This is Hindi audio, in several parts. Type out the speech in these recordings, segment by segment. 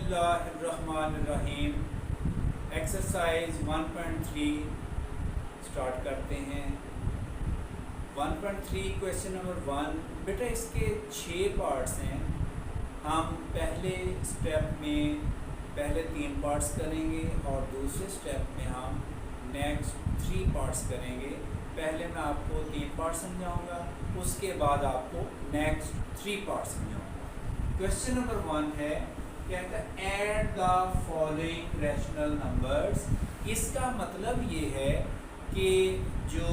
बिस्मिल्लाहिर्रहमानिर्रहीम। एक्सरसाइज 1.3 स्टार्ट करते हैं। 1.3 क्वेश्चन नंबर 1। बेटा इसके 6 पार्ट्स हैं। हम पहले स्टेप में पहले 3 पार्ट्स करेंगे और दूसरे स्टेप में हम नेक्स्ट 3 पार्ट्स करेंगे। पहले मैं आपको 3 पार्ट समझाऊंगा, उसके बाद आपको नेक्स्ट 3 पार्ट समझाऊंगा। क्वेश्चन नंबर 1 है, कहता है add the following rational numbers. इसका मतलब ये है कि जो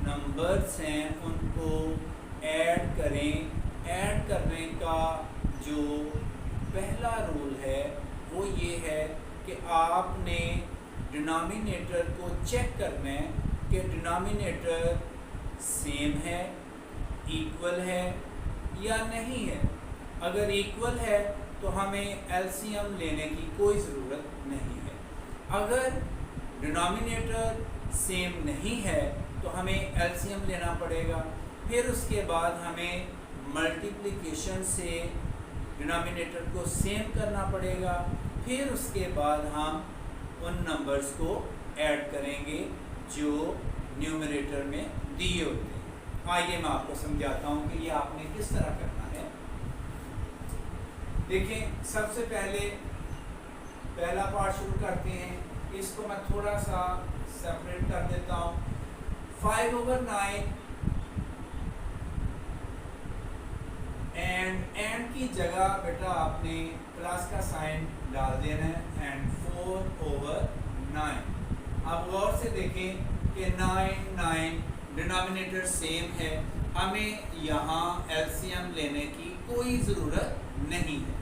नंबर्स हैं उनको ऐड करें। ऐड करने का जो पहला रूल है वो ये है कि आपने डिनोमिनेटर को चेक करना है कि डिनोमिनेटर सेम है, इक्वल है या नहीं है। अगर इक्वल है तो हमें एलसीएम लेने की कोई ज़रूरत नहीं है। अगर डिनोमिनेटर सेम नहीं है तो हमें एलसीएम लेना पड़ेगा। फिर उसके बाद हमें मल्टीप्लिकेशन से डिनोमिनेटर को सेम करना पड़ेगा। फिर उसके बाद हम उन नंबर्स को ऐड करेंगे जो न्यूमरेटर में दिए होते हैं। आइए मैं आपको समझाता हूँ कि ये आपने किस तरह करना है। देखें, सबसे पहले पहला पार्ट शुरू करते हैं। इसको मैं थोड़ा सा सेपरेट कर देता हूँ। 5/9 एंड की जगह बेटा आपने प्लस का साइन डाल देना है एंड 4/9। अब गौर से देखें कि 9 डिनोमिनेटर सेम है, हमें यहाँ एलसीएम लेने की कोई ज़रूरत नहीं है।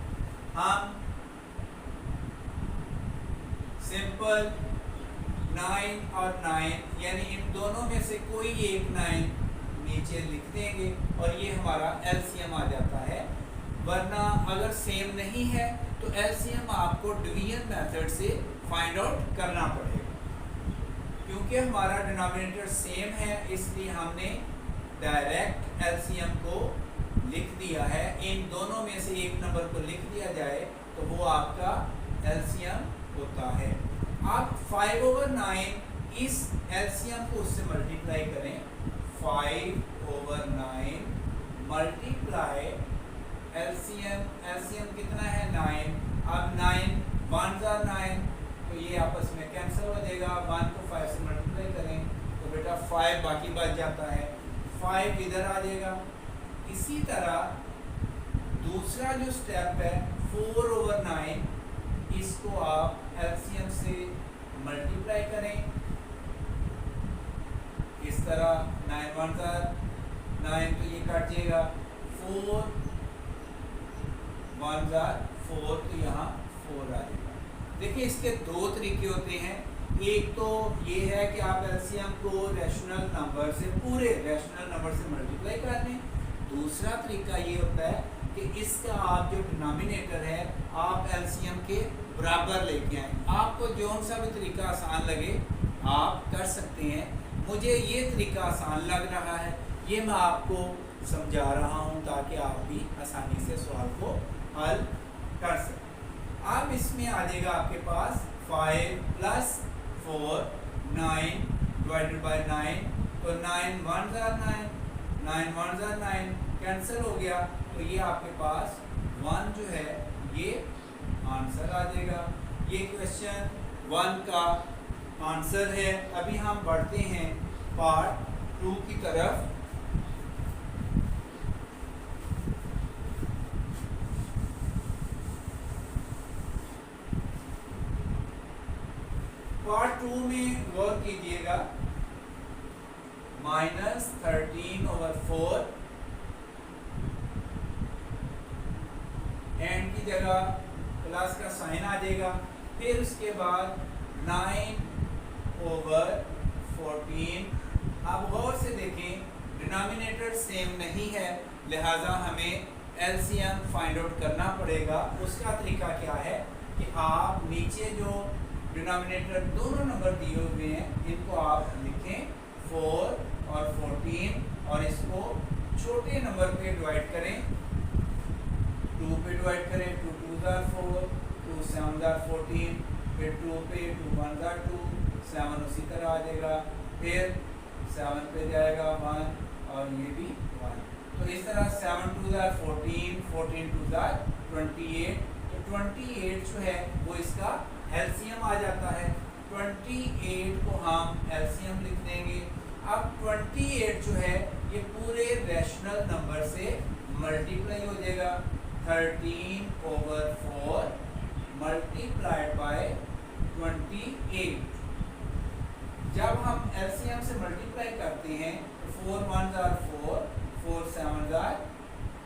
हम सिंपल 9 और 9 यानी इन दोनों में से कोई एक 9 नीचे लिख देंगे और ये हमारा एलसीएम आ जाता है। वरना अगर सेम नहीं है तो एलसीएम आपको डिवीजन मेथड से फाइंड आउट करना पड़ेगा। क्योंकि हमारा डिनोमिनेटर सेम है इसलिए हमने डायरेक्ट एलसीएम को लिख दिया है। इन दोनों में से एक नंबर को लिख दिया जाए तो वो आपका एलसीएम होता है। आप 5/9 इस एलसीएम को उससे मल्टीप्लाई करें। 5/9 मल्टीप्लाई एलसीएम कितना है 9। अब 9 1 ज़ा 9 तो ये आपस में कैंसिल हो जाएगा। 1 को 5 से मल्टीप्लाई करें तो बेटा 5 बाकी बच जाता है, 5 इधर आ जाएगा। इसी तरह दूसरा जो स्टेप है 4/9 इसको आप एलसीएम से मल्टीप्लाई करें। इस तरह 9 1 ज़ा 9 तो ये कट जाएगा। 4 1 ज़ा 4 तो यहाँ 4 आ जाएगा। देखिए इसके 2 तरीके होते हैं। एक तो ये है कि आप एलसीएम को रैशनल नंबर से पूरे रैशनल नंबर से मल्टीप्लाई कर लें। दूसरा तरीका ये होता है कि इसका आप जो डिनोमिनेटर है आप एलसीएम के बराबर लेके आए। आपको जौन सा भी तरीका आसान लगे आप कर सकते हैं। मुझे ये तरीका आसान लग रहा है, ये मैं आपको समझा रहा हूँ ताकि आप भी आसानी से सवाल को हल कर सकें। अब इसमें आ जाएगा आपके पास 5 + 4 9 डिवाइडेड बाय 9 तो 9 1 ज़ा 9 9 1 ज़ा 9 कैंसिल हो गया तो ये आपके पास 1 जो है ये आंसर आ जाएगा। ये क्वेश्चन 1 का आंसर है। अभी हम बढ़ते हैं पार्ट 2 की तरफ। पार्ट 2 में गौर कीजिएगा। -13/4 एंड की जगह प्लस का साइन आ जाएगा। फिर उसके बाद 9/14। अब गौर से देखें डिनोमिनेटर सेम नहीं है लिहाजा हमें एलसीएम फाइंड आउट करना पड़ेगा। उसका तरीका क्या है कि आप नीचे जो डिनोमिनेटर दोनों नंबर दिए हुए हैं इनको आप लिखें 4 और 14 और इसको छोटे नंबर पे डिवाइड करें। 2 पे डिवाइड करें, 2 2 ज़ा 4, 2 7 जार 14, फिर 2 पे 2 1 जार 2, 7 उसी तरह आ जाएगा, फिर 7 पे जाएगा 1 और ये भी 1। तो इस तरह 7 2 जार 14, 14 2 जार 28। तो 28 जो है वो इसका एलसीएम आ जाता है। 28 को हम एलसीएम लिख देंगे। अब 28 जो है ये पूरे रैशनल नंबर से मल्टीप्लाई हो जाएगा। 13/4 मल्टीप्लाइड बाय 28। जब हम एलसीएम से मल्टीप्लाई करते हैं तो 4 1 जार 4, 4 7 जार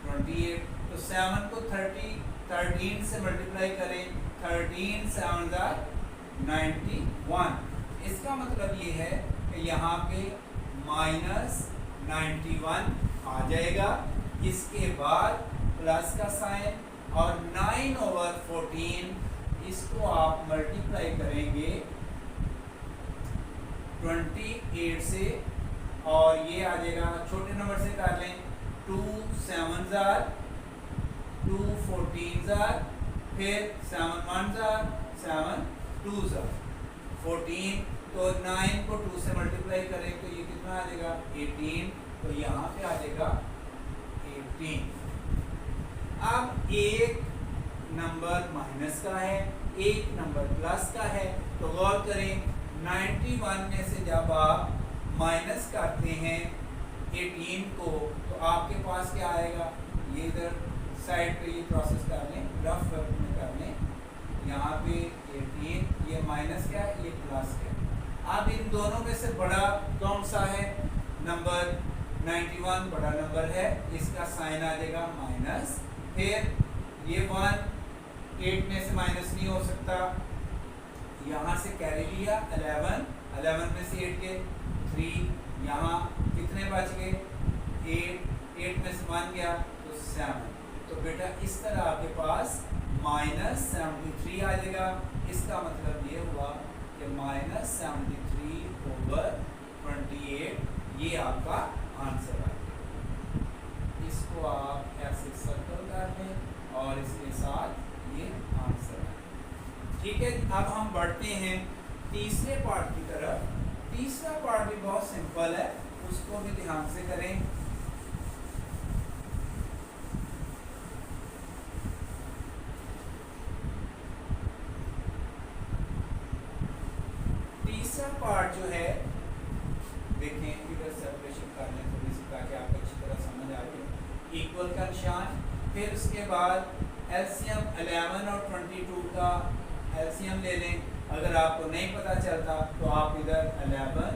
28। तो 7 को 13 से मल्टीप्लाई करें, 13 7 जार 91। इसका मतलब ये है कि यहाँ पे -91 आ जाएगा। इसके बाद प्लस का साइन और 9/14 इसको आप मल्टीप्लाई करेंगे 28 से और ये आ जाएगा, छोटे नंबर से कर लें, 2 7 जार 2 14 जार, फिर 7 1 जार 7 2 जार 14। तो 9 को 2 से मल्टीप्लाई करें तो ये कितना आ जाएगा 18। तो यहाँ पे आ जाएगा 18। अब एक नंबर माइनस का है, एक नंबर प्लस का है। तो गौर करें 91 में से जब आप माइनस करते हैं 18 को तो आपके पास क्या आएगा, ये इधर साइड पे ये प्रोसेस कर लें, रफ वर्क में कर लें। यहाँ पे 18, ये माइनस क्या है, ये प्लस है। अब इन दोनों में से बड़ा कौन सा है, नंबर 91 बड़ा नंबर है, इसका साइन आ जाएगा माइनस। फिर ये 1 8 में से माइनस नहीं हो सकता, यहाँ से कैरी लिया 11 में से 8 के 3, यहाँ कितने बच गए 8 में से 1 गया तो 7। तो बेटा इस तरह आपके पास -73 आ जाएगा। इसका मतलब ये हुआ कि -73/28 ये आपका आंसर आ गया। इसको आप ऐसे सर्कल कर लें और इसके साथ ये आंसर आ गया। ठीक है, अब हम बढ़ते हैं तीसरे पार्ट की तरफ। तीसरा पार्ट भी बहुत सिंपल है, उसको भी ध्यान से करें। तीसरा पार्ट जो है, देखें इधर सेपरेशन कर लें थोड़ी सी ताकि आपको अच्छी तरह समझ आ जाए। इक्वल का निशान, फिर उसके बाद एलसीएम 11 और 22 का एलसीएम ले लें। अगर आपको नहीं पता चलता तो आप इधर 11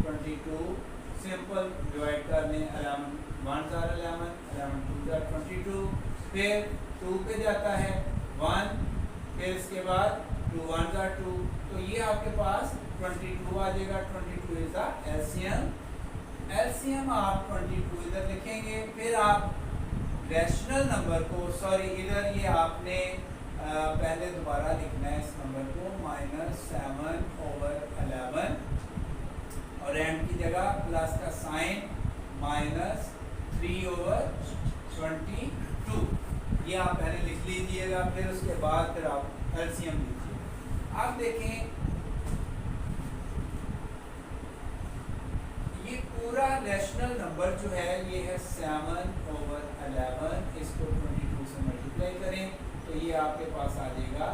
22 सिंपल डिवाइड कर लें। 11 1 जार 11, 11 2 जार 22, फिर 2 पे जाता है 1, फिर इसके बाद 2 1 जार 2। तो ये आपके पास 22 आ जाएगा। 22 इज द एलसीएम। एलसीएम आप 22 इधर लिखेंगे, फिर आप रैशनल नंबर को, सॉरी इधर ये आपने पहले दोबारा लिखना है इस नंबर को -7/11 और एंड की जगह प्लस का साइन -3/22 ये आप पहले लिख लीजिएगा। फिर उसके बाद फिर आप एलसीएम लीजिए। आप देखें ये पूरा रैशनल नंबर जो है ये है 7/11। इसको 22 से मल्टीप्लाई करें तो ये आपके पास आ जाएगा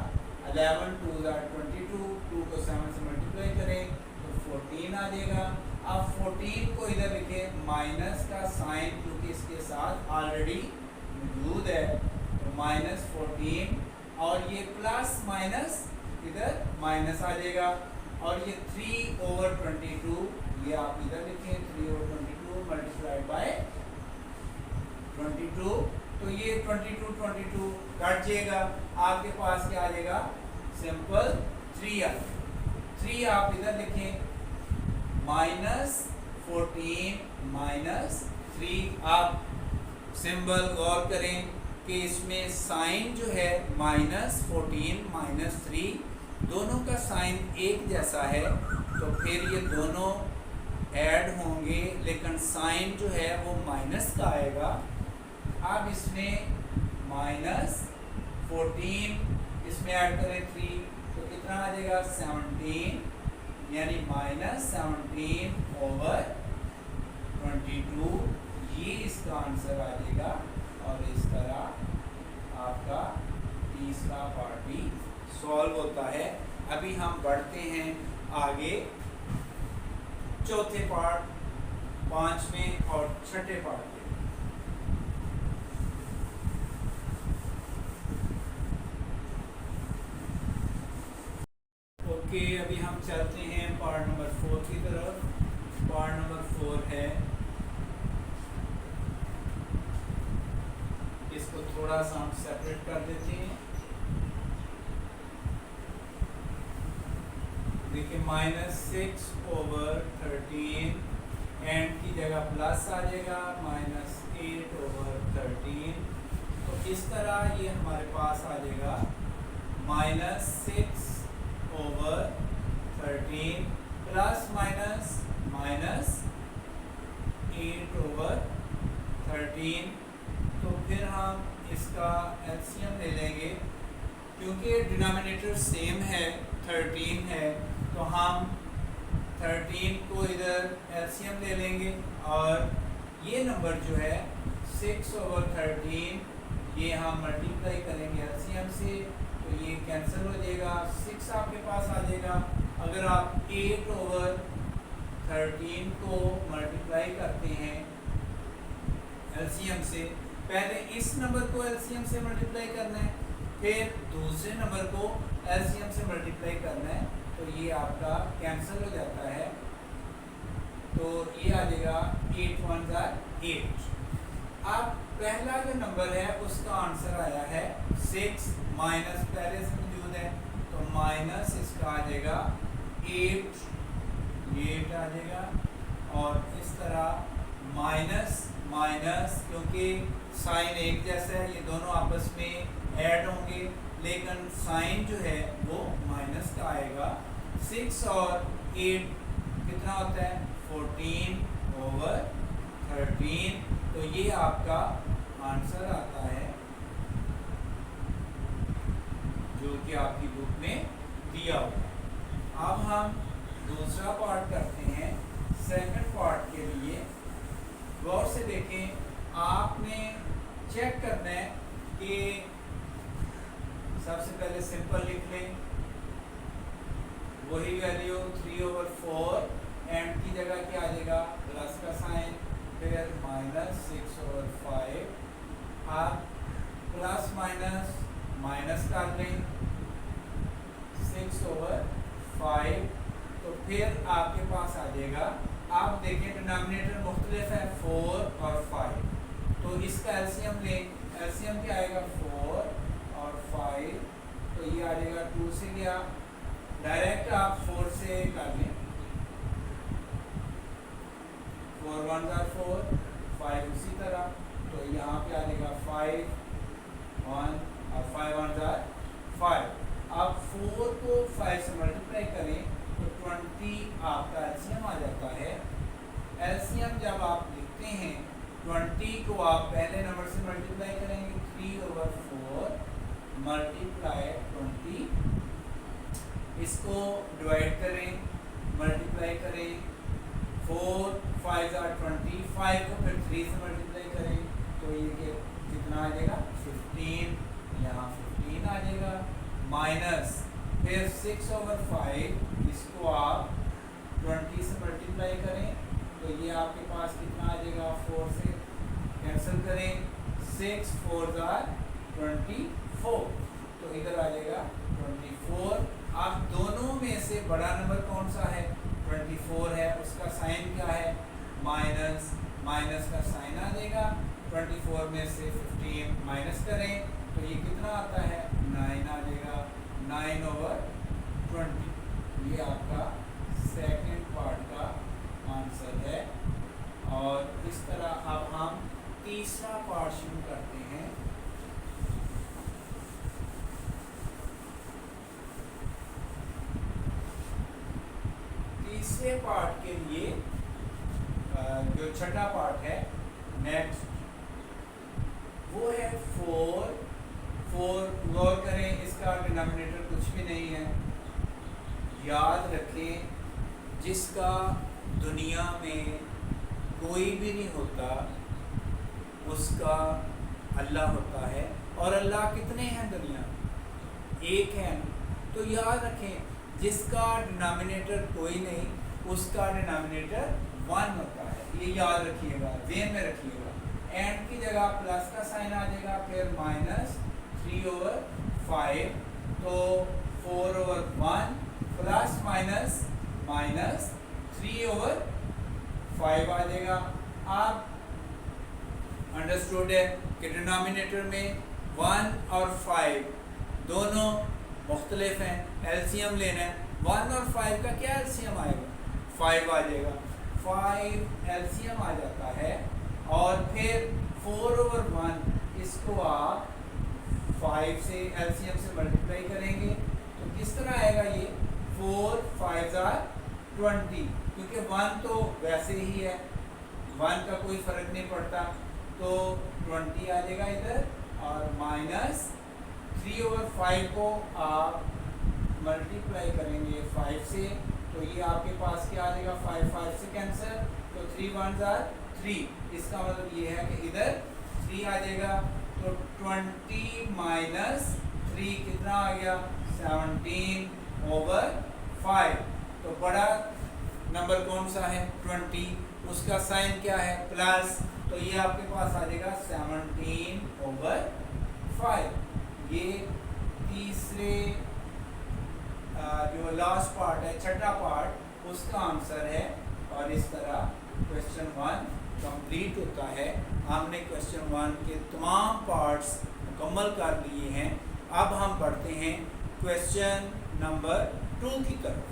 11 2 जार 22, 2 को 7 से मल्टीप्लाई करें तो 14 आ जाएगा। अब 14 को इधर लिखें, माइनस का साइन क्योंकि इसके साथ ऑलरेडी मौजूद है तो -14 और ये प्लस माइनस इधर माइनस आ जाएगा। और ये 3/22 ये आप इधर लिखें, 3/22 मल्टीप्लाइड बाय 22। तो ये 22 कट जाएगा, आपके पास क्या आ जाएगा, सिंपल 3 आ जाएगा। 3 आप इधर लिखें, -14 -3। आप सिंबल गौर करें कि इसमें साइन जो है -14 -3 दोनों का साइन एक जैसा है, तो फिर ये दोनों ऐड होंगे, लेकिन साइन जो है वो माइनस का आएगा। अब इसमें -14 इसमें ऐड करें 3 तो कितना आ जाएगा 17 यानी -17/22 ये इसका आंसर आ जाएगा। और इस तरह आपका तीसरा पार्ट भी सॉल्व होता है। अभी हम बढ़ते हैं आगे चौथे पार्ट, पांचवें और छठे पार्ट पे। ओके, अभी हम चलते हैं पार्ट नंबर 4 की तरफ। पार्ट नंबर 4 है, इसको थोड़ा सा हम सेपरेट कर देते हैं। देखिए -6/13 एंड की जगह प्लस आ जाएगा -8/13। तो इस तरह ये हमारे पास आ जाएगा -6/13 प्लस माइनस -8/13। तो फिर हम इसका एलसीएम ले लेंगे, क्योंकि डिनोमिनेटर सेम है 13 है, तो हम 13 को इधर एलसीएम ले लेंगे और ये नंबर जो है 6/13 ये हम मल्टीप्लाई करेंगे एलसीएम से, तो ये कैंसिल हो जाएगा, 6 आपके पास आ जाएगा। अगर आप 8/13 को मल्टीप्लाई करते हैं एलसीएम से, पहले इस नंबर को एलसीएम से मल्टीप्लाई करना है, फिर दूसरे नंबर को एलसीएम से मल्टीप्लाई करना है, तो ये आपका कैंसिल हो जाता है। तो ये आ जाएगा 8 1 8। अब पहला जो नंबर है उसका आंसर आया है 6, माइनस पहले से मौजूद है, तो माइनस इसका आ जाएगा 8, ये 8 आ जाएगा। और इस तरह माइनस माइनस, क्योंकि साइन एक जैसा है, ये दोनों आपस में ऐड होंगे, लेकिन साइन जो है वो माइनस का आएगा। 6 और 8 कितना होता है 14/13। तो ये आपका आंसर आता है जो कि आपकी बुक में दिया हुआ। अब हम दूसरा पार्ट करते हैं। सेकंड पार्ट के लिए गौर से देखें, आपने चेक करना है कि सबसे पहले सिंपल लिख लें, वही वैल्यू 3/4 एंड की जगह क्या आ जाएगा प्लस का साइन, फिर -6/5। आप प्लस माइनस माइनस कर लें 6/5, तो फिर आपके पास आ जाएगा, आप देखें डिनोमिनेटर मुख्तलिफ है 4 और 5, तो इसका एलसीएम लें, एलसीएम क्या आएगा 4 और 5, तो ये आ जाएगा 2 से गया, डायरेक्ट आप 4 से कर लें, 4 1 4, 5 उसी तरह, तो यहाँ पे आ जाएगा 5 1 और 5 1 5। आप 4 को 5 से मल्टीप्लाई करें तो 20 आपका एलसीएम आ जाता है। एलसीएम जब आप लिखते हैं 20 को आप पहले नंबर से मल्टीप्लाई करेंगे, 3/4 मल्टीप्लाई 20, इसको डिवाइड करें, मल्टीप्लाई करें, 4 5 20, 5 को फिर 3 से मल्टीप्लाई करें, तो ये कितना आ जाएगा 15, यहाँ 15 आ जाएगा, माइनस फिर 6/5, इसको आप 20 से मल्टीप्लाई करें, तो ये आपके पास कितना आ जाएगा 4 से कैंसिल करें, 6 4 24, तो इधर आ जाएगा 24। आप दोनों में से बड़ा नंबर कौन सा है 24 है, उसका साइन क्या है माइनस, माइनस का साइन आ जाएगा, 24 में से 15 माइनस करें तो ये कितना आता है 9 आ जाएगा, 9/20। ये आपका सेकंड पार्ट का आंसर है। और इस तरह अब हम तीसरा पार्ट शुरू करते हैं। तीसरे पार्ट के लिए जो छठा पार्ट है नेक्स्ट, वो है 4 4 गौर करें, इसका डिनोमिनेटर कुछ भी नहीं है। याद रखें, जिसका दुनिया में कोई भी नहीं होता उसका अल्लाह होता है। और अल्लाह कितने हैं दुनिया में? एक है। तो याद रखें, जिसका डिनोमिनेटर कोई नहीं उसका डिनोमिनेटर 1 होता है। ये याद रखिएगा, ज़हन में रखिएगा। एंड की जगह प्लस का साइन आ जाएगा, फिर -3/5, तो 4/1 प्लस माइनस -3/5 आ जाएगा। आप अंडरस्टूड है कि डिनोमिनेटर में 1 और 5 दोनों मुख्तलिफ हैं, एलसीएम लेना है। 1 और 5 का क्या एलसीएम आएगा? 5 आ जाएगा। 5 एलसीएम आ जाता है और फिर 4/1 इसको आप 5 से एलसीएम से मल्टीप्लाई करेंगे तो किस तरह आएगा ये? 4 5 20, क्योंकि 1 तो वैसे ही है, 1 का कोई फर्क नहीं पड़ता, तो 20 आ जाएगा इधर। और -3/5 को आप मल्टीप्लाई करेंगे 5 से, तो ये आपके पास क्या आ जाएगा? 5 से कैंसिल, तो 3 1 3। इसका मतलब ये है कि इधर 3 आ जाएगा, तो 20 - 3 कितना आ गया? 17/5। तो बड़ा नंबर कौन सा है? 20। उसका साइन क्या है? प्लस, तो ये आपके पास आ जाएगा 17/5। ये तीसरे जो लास्ट पार्ट है, छठा पार्ट, उसका आंसर है। और इस तरह क्वेश्चन 1 कंप्लीट होता है। हमने क्वेश्चन 1 के तमाम पार्ट्स मुकम्मल कर लिए हैं। अब हम बढ़ते हैं क्वेश्चन नंबर 2 की तरफ।